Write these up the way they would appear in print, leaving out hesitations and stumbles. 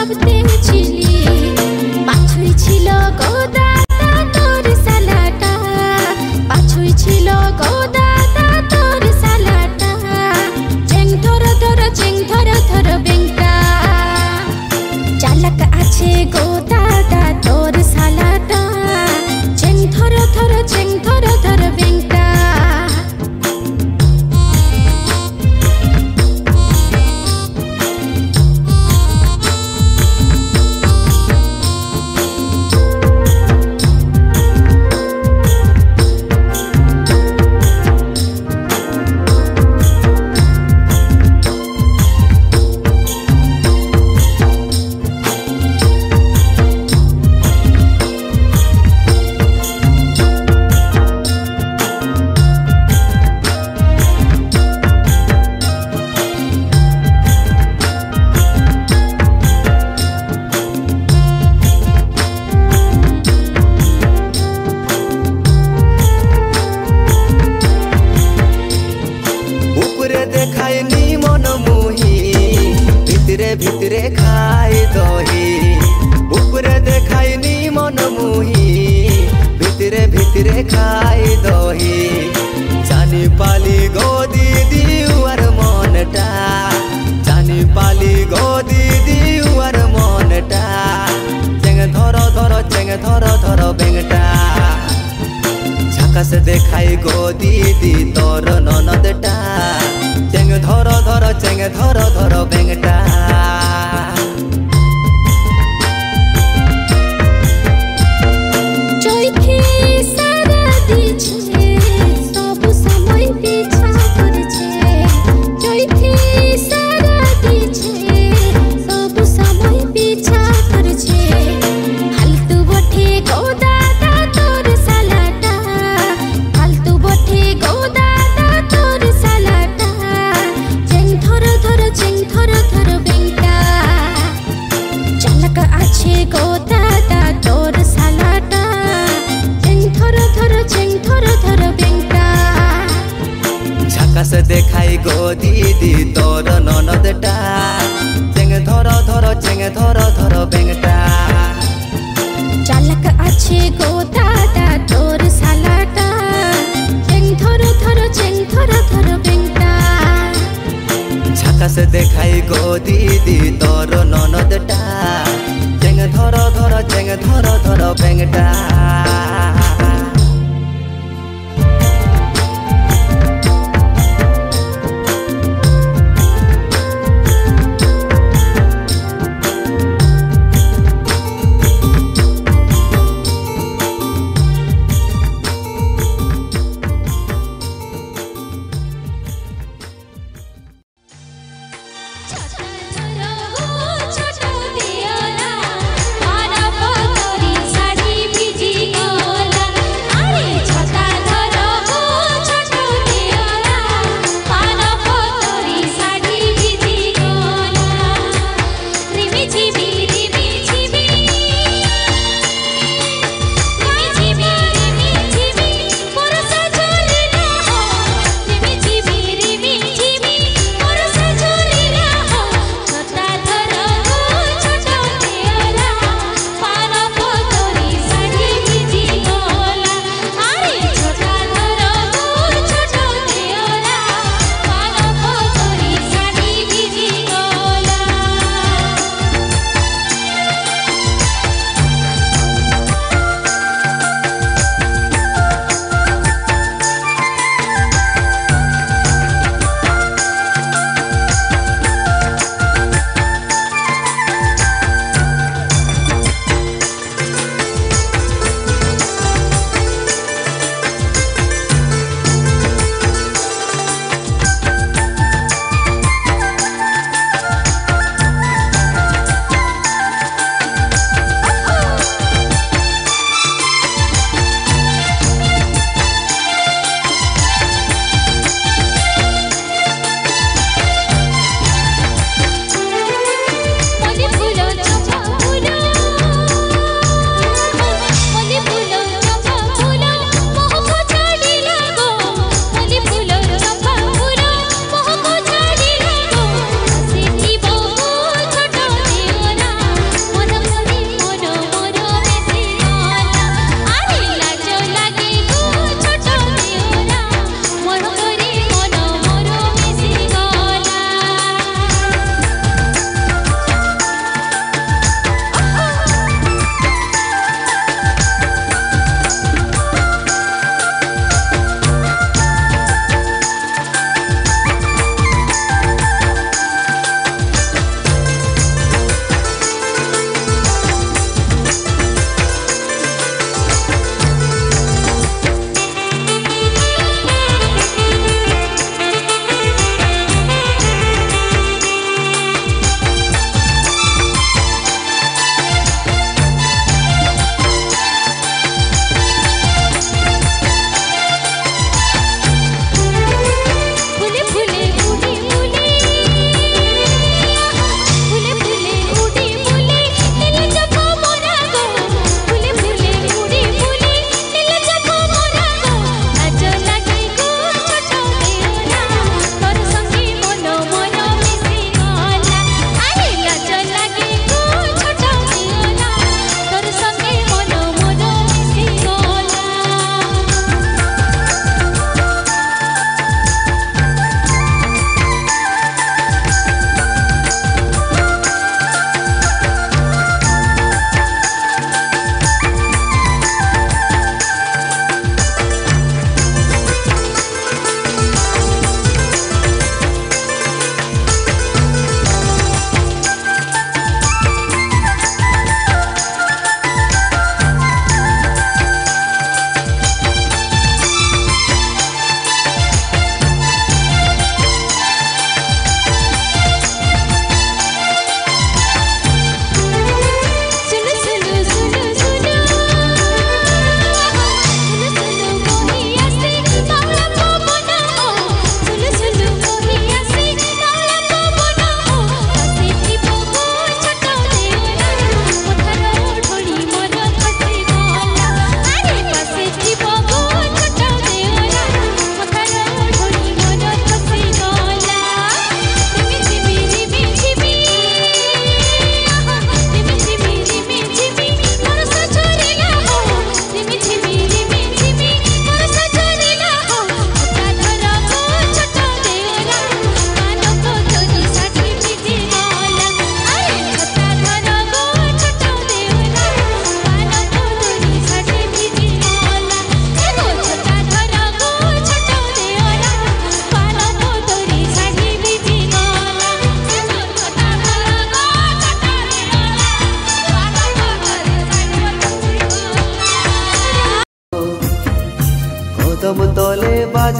ভাবতে ছিলি পাছুই ছিল গোদাতা তোর সালাটা পাছুই ছিল গোদাতা তোর সালাটা চেং ধর ধর বেংটা চালাক আছে গোদাতা তোর সালাটা চেং ধর ধর বেংটা ভিতরে খাই দহি উপরে দেখাইনি মন মুহি ভিতরে খাই দহি জানি পালি গো দিদি আর মনটা জানি পালি গো দিদি আর মনটা চেং ধর বেংটা ঝাকাস দেখাই গো দিদি তোর ননদটা চেং ধর বেংটা ঝাকাস দেখাই গো দিদি তোর ননদটা চেং ধর বেংটা চালাক আছে গো দাদা তোর সালাটা চেং ধর বেংটা ঝাকাস দেখাই গো দিদি তোর ননদটা চেং ধর বেংটা ছোট দিওনা মারা পগরি শাড়ি ভিজি গো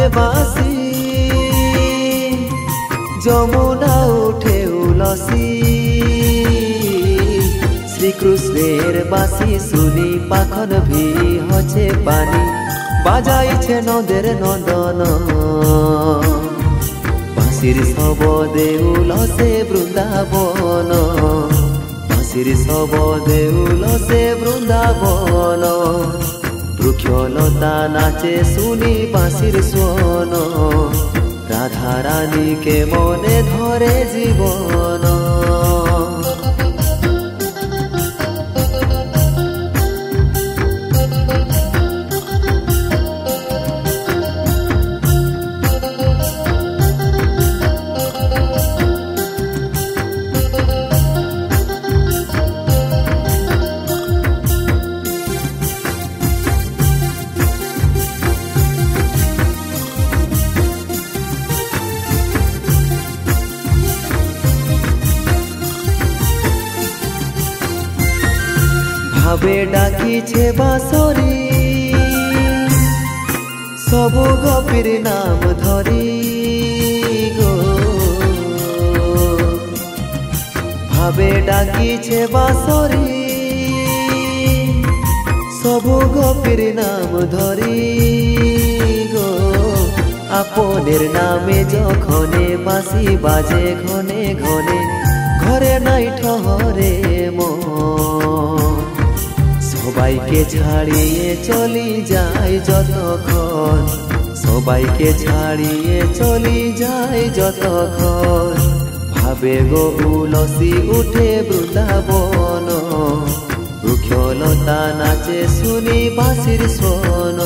বাজে বাঁশি যমুনা উঠে উলসি শ্রীকৃষ্ণের বাঁশি শুনি পাখন ভি হচ্ছে পানি বাজাইছে নদের নন্দন বাঁশির শবদে উলসে বৃন্দাবন বাঁশির শবদে উলসে বৃন্দাবন বৃক্ষলতা নাচে শুনি বাঁশির স্বন রাধা রানীকে মনে ধরে জীবন ভাবে ডাকিছে বাঁশরি সবু গোপীর নাম ধরি গো ভাবে ডাকিছে বাঁশরি সবু গোপীর নাম ধরি গো আপনের নামে যখনে বাঁশি বাজে ঘনে ঘনে ঘরে নাই ঠহরে মন সবাইকে ছাড়িয়ে চলি যাই যতক্ষণ সবাইকে ছাড়িয়ে চলি যাই যতক্ষণ ভাবে গো উলসি উঠে বৃন্দাবন বৃক্ষলতা নাচে শুনি বাঁশির স্বন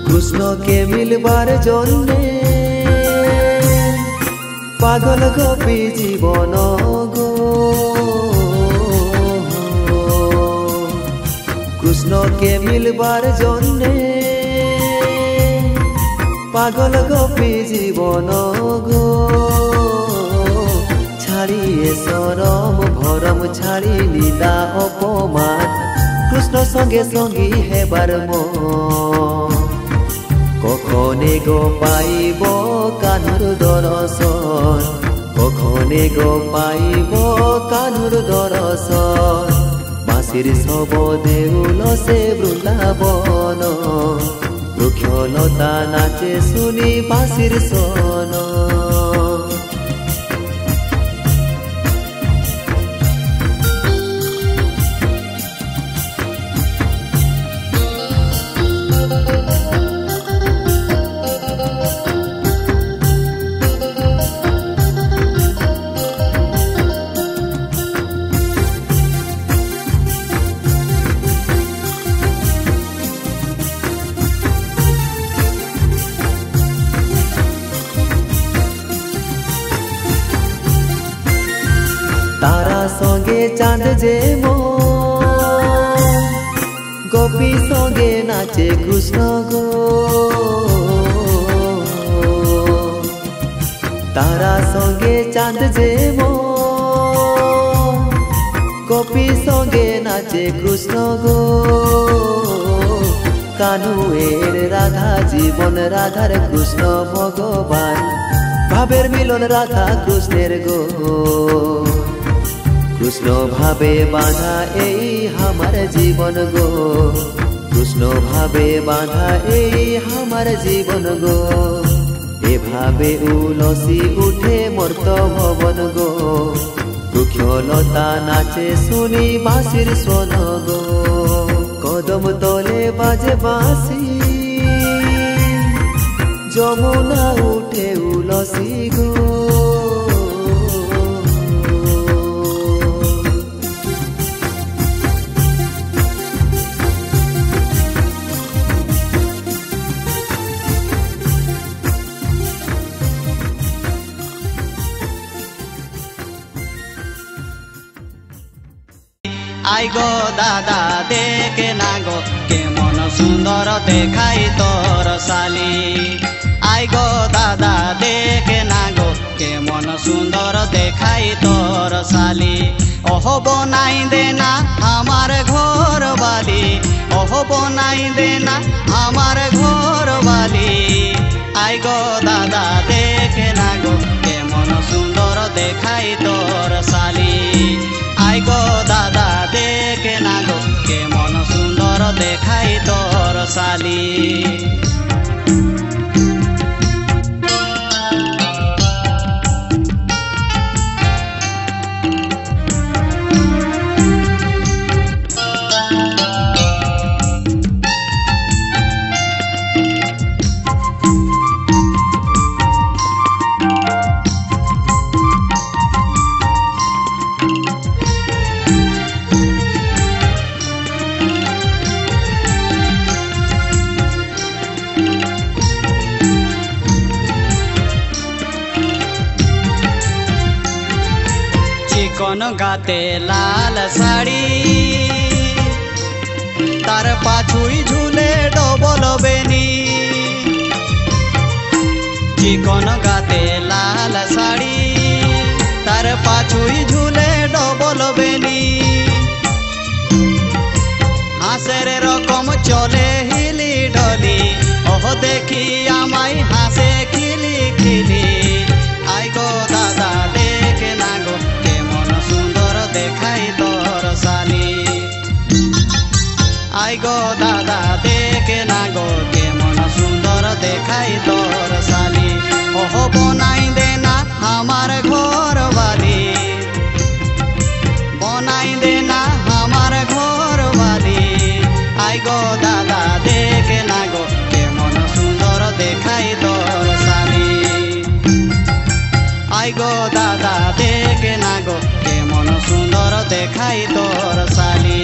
কৃষ্ণকে মিলবার জন্যে পাগল গোপী জীবন গো কৃষ্ণকে মিলবার জন্যে পাগল গোপী জীবন গো ছাড়িয়ে সরম ভরম ছাড়ি লীলা অপমান কৃষ্ণ সঙ্গে সঙ্গী হেবার মন কখনে গো পাইব কানুর দর্শন কখনে গো পাইব কানুর দর্শন বাঁশির শবদে উলসে বৃন্দাবন বৃক্ষলতা নাচে শুনি বাঁশির স্বন तारा संगे चांद जे गोपी संगे नाचे कृष्ण गो तारा संगे चांद जे गोपी संगे नाचे कृष्ण गो कानुएर राधा जीवन राधार कृष्ण भगवान भावेर मिलन राधा कृष्णेर गो कृष्ण भावे बाधा এই আমার জীবন গো कृष्ण भावे बाधा এই আমার জীবন গো এভাবে উলসি উঠে মর্ত ভবন গো বৃক্ষলতা নাচে শুনি বাঁশির স্বন গো কদম তলে বাজে বাঁশি যমুনা উঠে উলসি গো আই গো দাদা দেখে না গো কেমন সুন্দর দেখাই তোর শালি। আই গো দাদা দেখে না গো কেমন সুন্দর দেখাই তোর শালি। ওহ বনাই দেনা আমার ঘর বালি, ওহ বনাই দেনা আমার ঘর বালি। আই গো দাদা দেখে না গো কেমন সুন্দর দেখাই তোর শালি। আই গো দাদা দেখে না গো কেমন সুন্দর দেখাই তোর শালি। চিকন গাতে লাল শাড়ি, তার পাছুই ঝুলে ডবল বেনি। চিকন গাতে লাল শাড়ি, তার পাছুই ঝুলে ডবল বেনি। হাসের রকম চলে হিলি ঢলি, ওহ দেখি আমায় হাসে খিলি খিলি। আই গো দাদা দেখে না গো কেমন সুন্দর দেখাই তোর শালি। আই গো দাদা দেখে না গো কেমন সুন্দর দেখাই তোর শালি। ওহ বনাই দেনা আমার ঘর বালি, বনাই দেনা আমার ঘর বালি। আই গো দাদা দেখে না গো কেমন সুন্দর দেখাই তোর শালি। আই গো দাদা দেখে না গো কেমন সুন্দর দেখাই তোর শালি।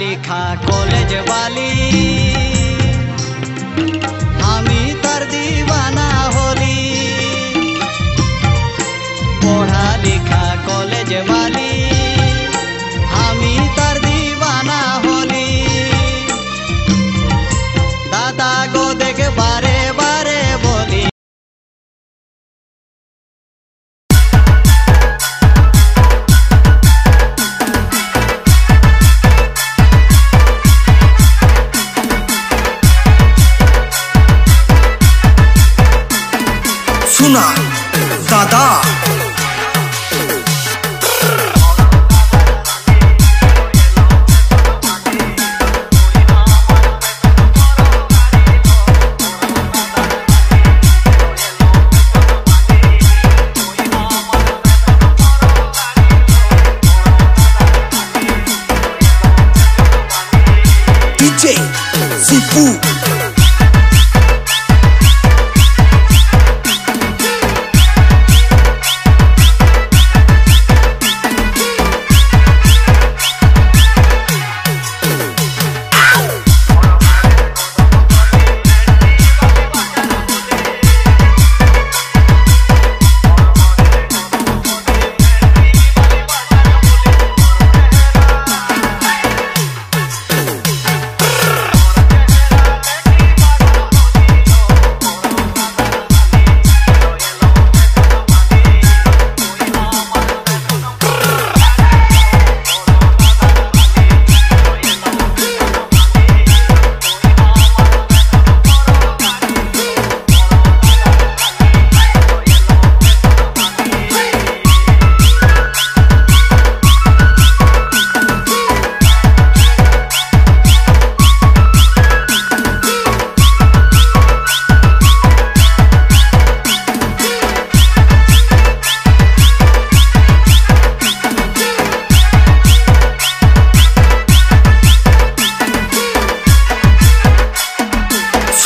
লেখা কলেজ বালি, আমি তার দিবানা হলি। পড়া লেখা কলেজ বালি, আমি তার দিবানা হলি। দাদা গো দেখে বারে বারে বলি, सुना दादा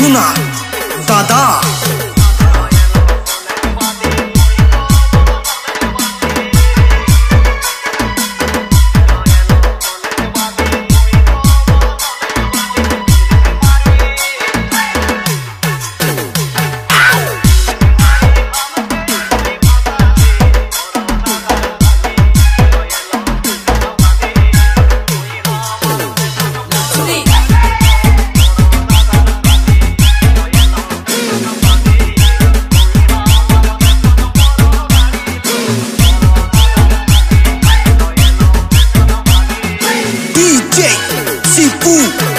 सुना दादा। DJ Sipu